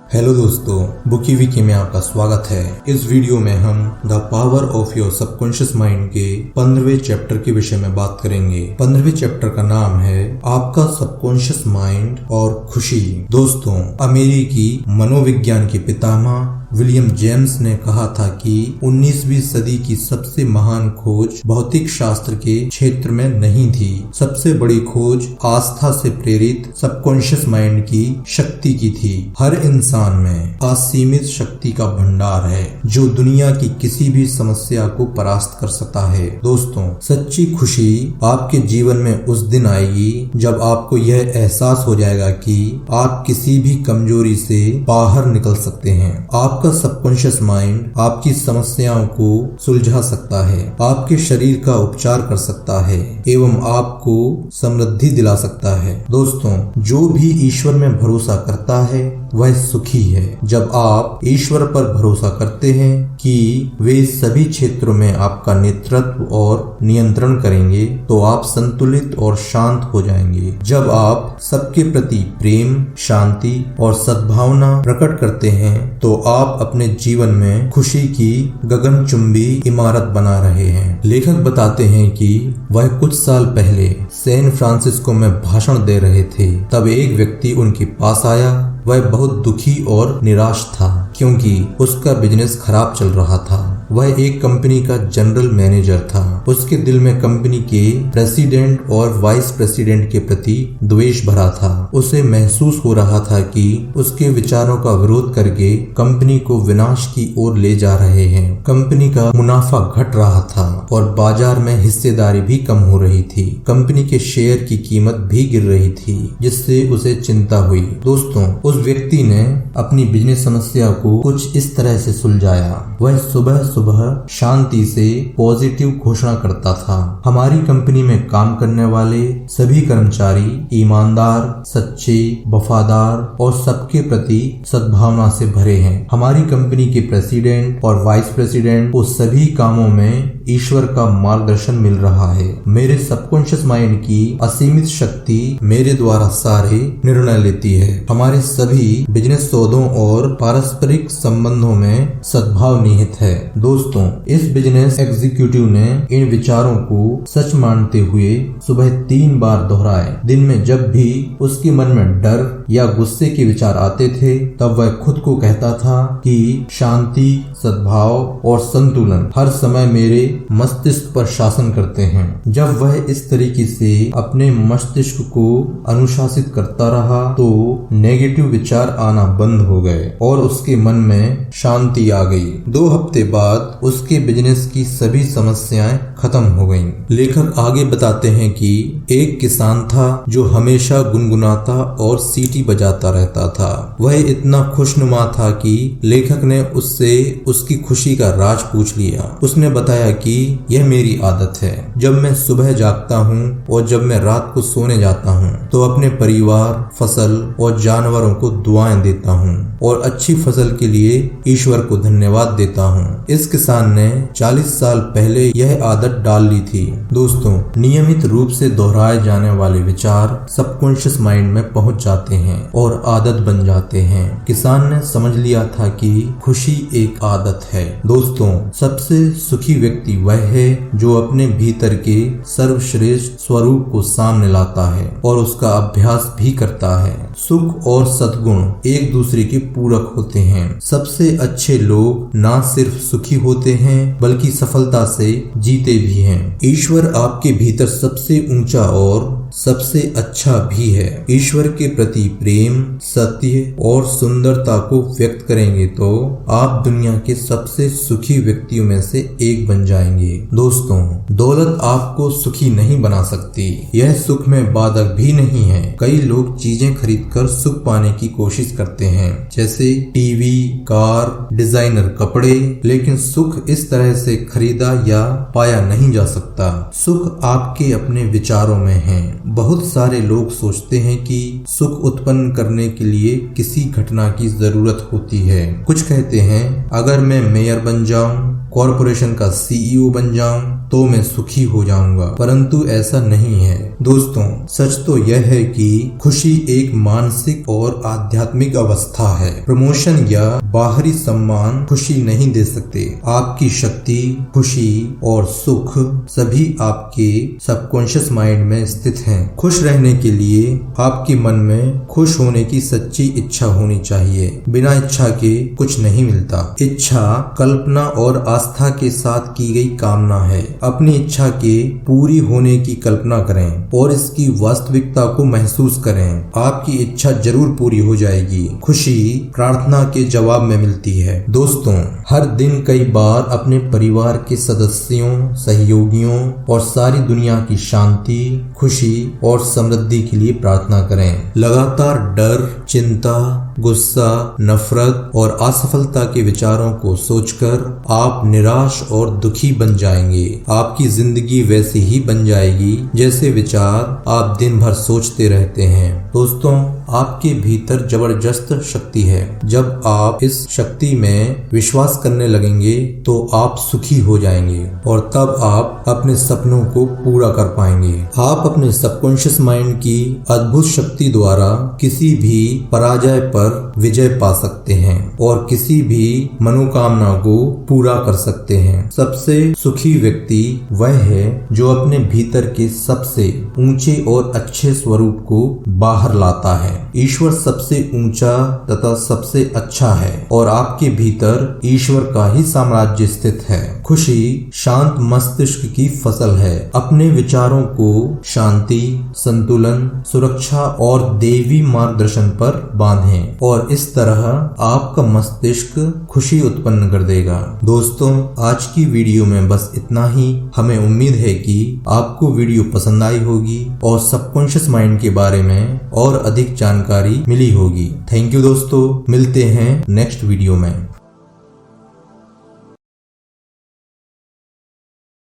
Hello दोस्तों, bookie Vicky में आपका स्वागत है। इस वीडियो में हम the power of your subconscious mind के 15वें चैप्टर के विषय में बात करेंगे। 15वें चैप्टर का नाम है आपका सबकॉन्शियस माइंड और खुशी। दोस्तों, अमेरिकी मनोविज्ञान के पितामह विलियम जेम्स ने कहा था कि 19वीं सदी की सबसे महान खोज भौतिक शास्त्र के क्षेत्र में नहीं थी। सबसे बड़ी खोज आस्था से प्रेरित सबकॉन्शियस माइंड की शक्ति की थी। हर इंसान में असीमित शक्ति का भंडार है जो दुनिया की किसी भी समस्या को परास्त कर सकता है। दोस्तों, सच्ची खुशी आपके जीवन में उस दिन आएगी जब आपको यह एहसास हो जाएगा कि आप किसी भी कमजोरी से बाहर निकल सकते हैं। आपका सबकॉन्शियस माइंड आपकी समस्याओं को सुलझा सकता है, आपके शरीर का उपचार कर सकता है एवं आपको समृद्धि दिला सकता है। दोस्तों, जो भी ईश्वर में भरोसा करता है वह सुखी है। जब आप ईश्वर पर भरोसा करते हैं कि वे सभी क्षेत्रों में आपका नेतृत्व और नियंत्रण करेंगे तो आप संतुलित और शांत हो जाएंगे। जब आप सबके प्रति प्रेम, शांति और सद्भावना प्रकट करते हैं तो आप अपने जीवन में खुशी की गगनचुंबी इमारत बना रहे हैं। लेखक बताते हैं कि वह कुछ साल पहले सैन फ्रांसिस्को में भाषण दे रहे थे। तब एक व्यक्ति उनके पास आया। वह बहुत दुखी और निराश था क्योंकि उसका बिजनेस खराब चल रहा था। वह एक कंपनी का जनरल मैनेजर था। उसके दिल में कंपनी के प्रेसिडेंट और वाइस प्रेसिडेंट के प्रति द्वेष भरा था। उसे महसूस हो रहा था कि उसके विचारों का विरोध करके कंपनी को विनाश की ओर ले जा रहे हैं। कंपनी का मुनाफा घट रहा था और बाजार में हिस्सेदारी भी कम हो रही थी। कंपनी के शेयर की कीमत भी गिर रही थी, जिससे उसे चिंता हुई। दोस्तों, उस व्यक्ति ने अपनी बिजनेस समस्या को कुछ इस तरह से सुलझाया। वह सुबह सुबह शांति से पॉजिटिव घोषणा करता था। हमारी कंपनी में काम करने वाले सभी कर्मचारी ईमानदार, सच्चे, वफादार और सबके प्रति सद्भावना से भरे हैं। हमारी कंपनी के प्रेसिडेंट और वाइस प्रेसिडेंट को सभी कामों में ईश्वर का मार्गदर्शन मिल रहा है। मेरे सबकॉन्शियस माइंड की असीमित शक्ति मेरे द्वारा सारे निर्णय लेती है। हमारे सभी बिजनेस सौदों और पारस्परिक संबंधों में सद्भाव निहित है। दोस्तों, इस बिजनेस एग्जीक्यूटिव ने इन विचारों को सच मानते हुए सुबह 3 बार दोहराए। दिन में जब भी उसके मन में डर या गुस्से के विचार आते थे तब वह खुद को कहता था कि शांति, सद्भाव और संतुलन हर समय मेरे मस्तिष्क पर शासन करते हैं। जब वह इस तरीके से अपने मस्तिष्क को अनुशासित करता रहा तो नेगेटिव विचार आना बंद हो गए और उसके मन में शांति आ गई। 2 हफ्ते बाद उसके बिजनेस की सभी समस्याएं खत्म हो गईं। लेखक आगे बताते हैं कि एक किसान था जो हमेशा गुनगुनाता और सीटी बजाता रहता था। वह इतना खुशनुमा था कि लेखक ने उससे उसकी खुशी का राज पूछ लिया। उसने बताया कि यह मेरी आदत है। जब मैं सुबह जागता हूँ और जब मैं रात को सोने जाता हूँ तो अपने परिवार, फसल और जानवरों को दुआएं देता हूँ और अच्छी फसल के लिए ईश्वर को धन्यवाद देता हूँ। इस किसान ने 40 साल पहले यह आदत डाल ली थी। दोस्तों, नियमित रूप से दोहराए जाने वाले विचार सबकॉन्शियस माइंड में पहुंच जाते हैं और आदत बन जाते हैं। किसान ने समझ लिया था कि खुशी एक आदत है। दोस्तों, सबसे सुखी व्यक्ति वह है जो अपने भीतर के सर्वश्रेष्ठ स्वरूप को सामने लाता है और उसका अभ्यास भी करता है। सुख और सद्गुण एक दूसरे के पूरक होते हैं। सबसे अच्छे लोग ना सिर्फ सुखी होते हैं बल्कि सफलता से जीते भी हैं। ईश्वर आपके भीतर सबसे ऊंचा और सबसे अच्छा भी है। ईश्वर के प्रति प्रेम, सत्य और सुंदरता को व्यक्त करेंगे तो आप दुनिया के सबसे सुखी व्यक्तियों में से एक बन जाएंगे। दोस्तों, दौलत आपको सुखी नहीं बना सकती। यह सुख में बाधक भी नहीं है। कई लोग चीजें खरीदकर सुख पाने की कोशिश करते हैं, जैसे टीवी, कार, डिजाइनर कपड़े, लेकिन सुख इस तरह से खरीदा या पाया नहीं जा सकता। सुख आपके अपने विचारों में है। बहुत सारे लोग सोचते हैं कि सुख उत्पन्न करने के लिए किसी घटना की जरूरत होती है। कुछ कहते हैं अगर मैं मेयर बन जाऊं, कॉरपोरेशन का CEO बन जाऊं तो मैं सुखी हो जाऊंगा, परंतु ऐसा नहीं है। दोस्तों, सच तो यह है कि खुशी एक मानसिक और आध्यात्मिक अवस्था है। प्रमोशन या बाहरी सम्मान खुशी नहीं दे सकते। आपकी शक्ति, खुशी और सुख सभी आपके सबकॉन्शियस माइंड में स्थित हैं। खुश रहने के लिए आपके मन में खुश होने की सच्ची इच्छा होनी चाहिए। बिना इच्छा के कुछ नहीं मिलता। इच्छा कल्पना और आस्था के साथ की गई कामना है। अपनी इच्छा के पूरी होने की कल्पना करें और इसकी वास्तविकता को महसूस करें। आपकी इच्छा जरूर पूरी हो जाएगी। खुशी प्रार्थना के जवाब में मिलती है। दोस्तों, हर दिन कई बार अपने परिवार के सदस्यों, सहयोगियों और सारी दुनिया की शांति, खुशी और समृद्धि के लिए प्रार्थना करें। लगातार डर, चिंता, गुस्सा, नफरत और असफलता के विचारों को सोचकर आप निराश और दुखी बन जाएंगे। आपकी जिंदगी वैसी ही बन जाएगी जैसे विचार आप दिन भर सोचते रहते हैं। दोस्तों, आपके भीतर जबरदस्त शक्ति है। जब आप इस शक्ति में विश्वास करने लगेंगे तो आप सुखी हो जाएंगे और तब आप अपने सपनों को पूरा कर पाएंगे। आप अपने सबकॉन्शियस माइंड की अद्भुत शक्ति द्वारा किसी भी पराजय पर विजय पा सकते हैं और किसी भी मनोकामना को पूरा कर सकते हैं। सबसे सुखी व्यक्ति वह है जो अपने भीतर के सबसे ऊंचे और अच्छे स्वरूप को बाहर लाता है। ईश्वर सबसे ऊंचा तथा सबसे अच्छा है और आपके भीतर ईश्वर का ही साम्राज्य स्थित है। खुशी शांत मस्तिष्क की फसल है। अपने विचारों को शांति, संतुलन, सुरक्षा और देवी मार्गदर्शन पर बांधें और इस तरह आपका मस्तिष्क खुशी उत्पन्न कर देगा। दोस्तों, आज की वीडियो में बस इतना ही। हमें उम्मीद है कि आपको वीडियो पसंद आई होगी और सबकॉन्शियस माइंड के बारे में और अधिक जानकारी मिली होगी। थैंक यू दोस्तों, मिलते हैं नेक्स्ट वीडियो में।